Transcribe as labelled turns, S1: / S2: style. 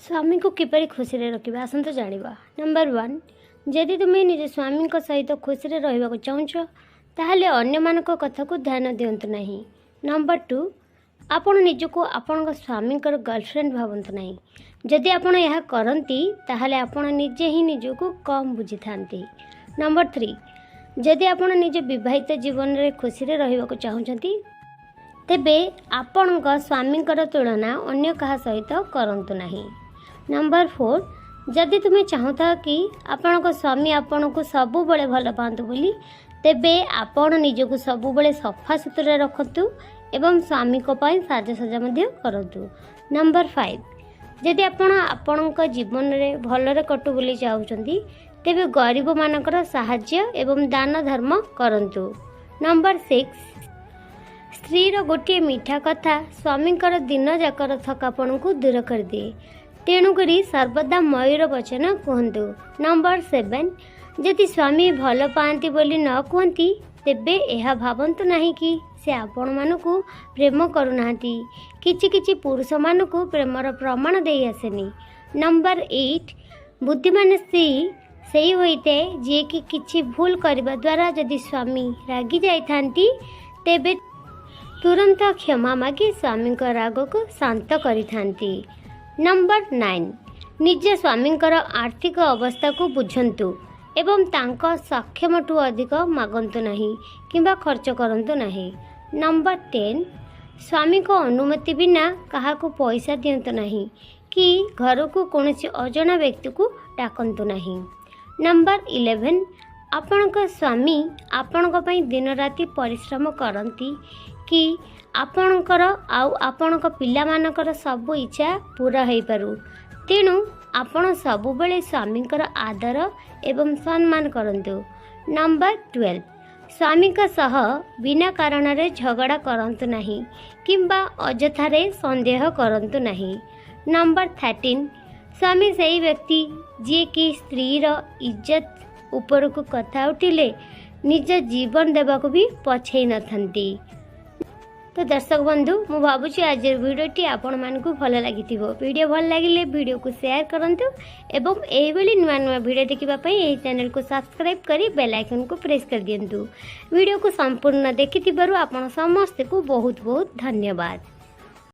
S1: स्वामी को किपरि खुशी रखा आसतु जाना। नंबर 1, जदि तुम्हें निज स्वामी सहित खुशी रहा चाहूच ताहले अन्य मान कथा को ध्यान दिंतु नहीं। नंबर 2, आपण निजको आपण स्वामी गर्लफ्रेंड भावतु नहीं। जदि आपण यह करती ताहले आपण निजे ही निजको कम बुझी थांती। नंबर 3, जदि आपण निज विवाहित जीवन में खुशी रहा चाहते तेबे आपण स्वामी तुलना अन्य कहा सहित करंतु नहीं। नंबर 4, जदि तुम्हें चाहता कि आपण स्वामी आपण को सबु बड़े भल पातु बोली तेबे आपण निजको सबु बड़े सफा सुतुरा रखतु एवं स्वामी को पाई साजसजा करतु। नंबर 5, जदि आपण जीवन में भलरे कटु बोली चाहते तेबे गरीब मानकर साहाय्य एवं दान धर्म करंतु। नंबर 6, स्त्रीर गोटे मीठा कथा स्वामींकर दिन जाकर थकापण को दूर कर दिए, तेणुकरी सर्वदा मयूर वचन कहतु। नंबर 7, जदि स्वामी भल पाती बोली न कहती तेबे यह भावंतु नहीं कि से आपण मानकु प्रेम करूना। किछि किछि पुरुष मानकु प्रेमर प्रमाण दे आसेनी। नंबर 8, बुद्धिमान स्त्री सही होइते जे कि किछि भूल करबा द्वारा जदि स्वामी रागी जाइथांती तेबे तुरंत क्षमा मागी स्वामी राग को शांत करिथांती। नंबर 9, निज स्वामी आर्थिक अवस्था को बुझंतु एवं तांको सक्षमठू अधिक मागंतु नहीं किंबा खर्च करंतु नहीं। नंबर 10, स्वामी को अनुमति बिना कहा को पैसा दियंतु नहीं कि घर को कौन अजना व्यक्ति को डाकंतु नहीं। नंबर 11, आपणक स्वामी आपणक पई दिन राति परिश्रम करती कि आपणकर आउ आपणक पिला मानकर सब इच्छा पूरा हो पारू, तेणु आपण सबु बेले स्वामींकर आदर एवं सम्मान करंतु। नंबर 12, स्वामी का सह बिना कारण रे झगड़ा करंतु नहीं किंबा अजथारे संदेह करंतु नहीं। नंबर 13, स्वामी सही व्यक्ति जे कि स्त्री रो इज्जत ऊपर को कथा उठिले निज जीवन देवा को भी पछई न थंती। तो दर्शक बंधु मु भावुची आज वीडियोटी आपण मानकु भल लागिथिबो। वीडियो भल लागिले वीडियो को शेयर करंतु एवं एही बेली नुआ नुआ वीडियो देखिबा पई एही चैनल को सब्सक्राइब करी बेल आइकन को प्रेस कर दियंतु। वीडियो को संपूर्ण देखिथिबारु आपण समस्त को बहुत बहुत धन्यवाद।